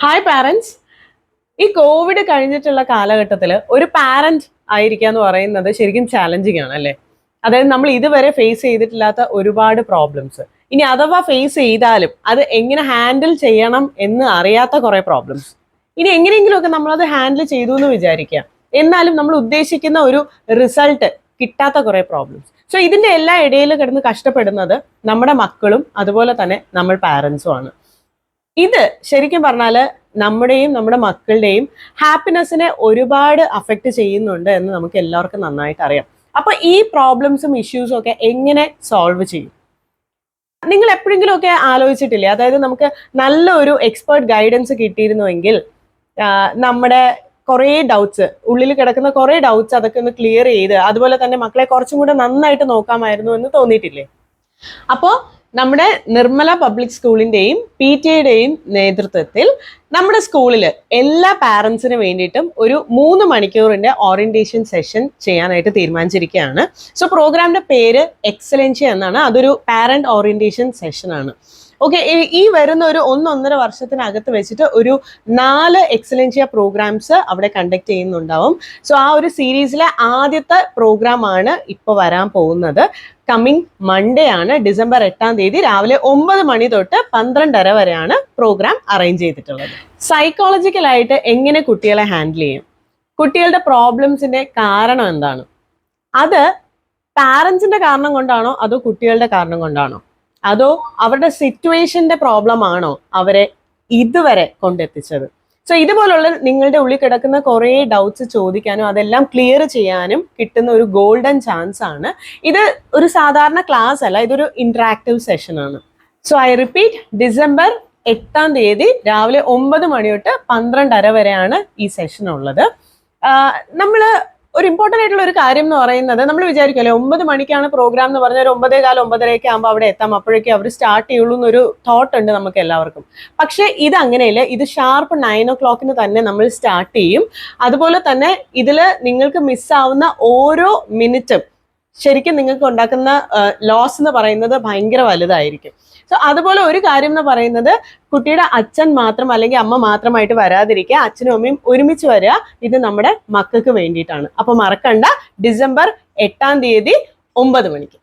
Hi parents. ഈ Covid കഴിഞ്ഞിട്ടുള്ള കാലഘട്ടത്തിൽ ഒരു പാരന്റ് ആയിരിക്കുക എന്ന് പറയുന്നത് ശരിക്കും ചാലഞ്ചിങ് ആണ് അല്ലേ? അതായത് നമ്മൾ ഇതുവരെ ഫേസ് ചെയ്തിട്ടില്ലാത്ത ഒരുപാട് പ്രോബ്ലംസ്, ഇനി അഥവാ ഫേസ് ചെയ്താലും അത് എങ്ങനെ ഹാൻഡിൽ ചെയ്യണം എന്ന് അറിയാത്ത കുറെ പ്രോബ്ലംസ്, ഇനി എങ്ങനെയെങ്കിലുമൊക്കെ നമ്മളത് ഹാൻഡിൽ ചെയ്തു എന്ന് വിചാരിക്കുക, എന്നാലും നമ്മൾ ഉദ്ദേശിക്കുന്ന ഒരു റിസൾട്ട് കിട്ടാത്ത കുറെ പ്രോബ്ലംസ്. സോ ഇതിന്റെ എല്ലാ ഇടയിൽ കിടന്ന് കഷ്ടപ്പെടുന്നത് നമ്മുടെ മക്കളും അതുപോലെ തന്നെ നമ്മൾ പാരൻസും ആണ്. ഇത് ശരിക്കും പറഞ്ഞാല് നമ്മുടെയും നമ്മുടെ മക്കളുടെയും ഹാപ്പിനെസ്സിനെ ഒരുപാട് അഫക്റ്റ് ചെയ്യുന്നുണ്ട് എന്ന് നമുക്ക് എല്ലാവർക്കും നന്നായിട്ട് അറിയാം. അപ്പൊ ഈ പ്രോബ്ലംസും ഇഷ്യൂസും ഒക്കെ എങ്ങനെ സോൾവ് ചെയ്യും? നിങ്ങൾ എപ്പോഴെങ്കിലും ഒക്കെ ആലോചിച്ചിട്ടില്ലേ? അതായത് നമുക്ക് നല്ലൊരു എക്സ്പേർട്ട് ഗൈഡൻസ് കിട്ടിയിരുന്നുവെങ്കിൽ നമ്മുടെ കുറേ ഡൗട്ട്സ്, ഉള്ളിൽ കിടക്കുന്ന കുറേ ഡൗട്ട്സ് അതൊക്കെ ഒന്ന് ക്ലിയർ ചെയ്ത് അതുപോലെ തന്നെ മക്കളെ കുറച്ചും കൂടെ നന്നായിട്ട് നോക്കാമായിരുന്നു എന്ന് തോന്നിയിട്ടില്ലേ? അപ്പോൾ നമ്മുടെ നിർമ്മല പബ്ലിക് സ്കൂളിന്റെയും PTA നേതൃത്വത്തിൽ നമ്മുടെ സ്കൂളിൽ എല്ലാ പാരൻസിന് വേണ്ടിയിട്ടും ഒരു 3 മണിക്കൂറിന്റെ ഓറിയന്റേഷൻ സെഷൻ ചെയ്യാനായിട്ട് തീരുമാനിച്ചിരിക്കുകയാണ്. സോ പ്രോഗ്രാമിന്റെ പേര് എക്സലൻഷ്യ എന്നാണ്. അതൊരു പാരന്റ് ഓറിയന്റേഷൻ സെഷൻ ആണ്. ഓക്കെ, ഈ വരുന്ന ഒരു 1-1.5 വർഷത്തിനകത്ത് വെച്ചിട്ട് ഒരു 4 എക്സലൻഷ്യ പ്രോഗ്രാംസ് അവിടെ കണ്ടക്ട് ചെയ്യുന്നുണ്ടാവും. സോ ആ ഒരു സീരീസിലെ ആദ്യത്തെ പ്രോഗ്രാം ആണ് ഇപ്പോൾ വരാൻ പോകുന്നത്. കമ്മിങ് മൺഡേ ആണ്, ഡിസംബർ 8-ാം തീയതി രാവിലെ 9 മണി തൊട്ട് 12:30 വരെയാണ് പ്രോഗ്രാം അറേഞ്ച് ചെയ്തിട്ടുള്ളത്. സൈക്കോളജിക്കലായിട്ട് എങ്ങനെ കുട്ടികളെ ഹാൻഡിൽ ചെയ്യും, കുട്ടികളുടെ പ്രോബ്ലംസിന്റെ കാരണം എന്താണ്, അത് പാരൻസിന്റെ കാരണം കൊണ്ടാണോ അതോ കുട്ടികളുടെ കാരണം കൊണ്ടാണോ, അതോ അവരുടെ സിറ്റുവേഷന്റെ പ്രോബ്ലം ആണോ അവരെ ഇതുവരെ കൊണ്ടെത്തിച്ചത്? സോ ഇതുപോലുള്ള നിങ്ങളുടെ ഉള്ളിൽ കിടക്കുന്ന കുറേ ഡൗട്ട്സ് ചോദിക്കാനും അതെല്ലാം ക്ലിയർ ചെയ്യാനും കിട്ടുന്ന ഒരു ഗോൾഡൻ ചാൻസ് ആണ് ഇത്. ഒരു സാധാരണ ക്ലാസ് അല്ല, ഇതൊരു ഇന്ററാക്റ്റീവ് സെഷൻ ആണ്. സോ ഐ റിപ്പീറ്റ്, ഡിസംബർ 8-ാം തീയതി രാവിലെ 9 മണി തൊട്ട് 12:30 വരെയാണ് ഈ സെഷൻ ഉള്ളത്. നമ്മൾ ഒരു ഇമ്പോർട്ടൻ്റ് ആയിട്ടുള്ള ഒരു കാര്യം എന്ന് പറയുന്നത്, നമ്മൾ വിചാരിക്കുമല്ലോ 9 മണിക്കാണ് പ്രോഗ്രാം എന്ന് പറഞ്ഞാൽ ഒരു 9:15 9:30 ആകുമ്പോൾ അവിടെ എത്താം, അപ്പോഴേക്കും അവർ സ്റ്റാർട്ട് ചെയ്യുള്ളൂ എന്നൊരു തോട്ട് ഉണ്ട് നമുക്ക് എല്ലാവർക്കും. പക്ഷെ ഇത് അങ്ങനെയല്ല, ഇത് ഷാർപ്പ് 9 o'clock തന്നെ നമ്മൾ സ്റ്റാർട്ട് ചെയ്യും. അതുപോലെ തന്നെ ഇതിൽ നിങ്ങൾക്ക് മിസ്സാവുന്ന ഓരോ മിനിറ്റും ശരിക്കും നിങ്ങൾക്ക് ഉണ്ടാക്കുന്ന ലോസ് എന്ന് പറയുന്നത് ഭയങ്കര വലുതായിരിക്കും. സോ അതുപോലെ ഒരു കാര്യം എന്ന് പറയുന്നത്, കുട്ടിയുടെ അച്ഛൻ മാത്രം അല്ലെങ്കിൽ അമ്മ മാത്രമായിട്ട് വരാതിരിക്കുക, അച്ഛനും അമ്മയും ഒരുമിച്ച് വരിക. ഇത് നമ്മുടെ മക്കൾക്ക് വേണ്ടിയിട്ടാണ്. അപ്പൊ മറക്കണ്ട, ഡിസംബർ 8-ാം തീയതി 9 മണിക്ക്.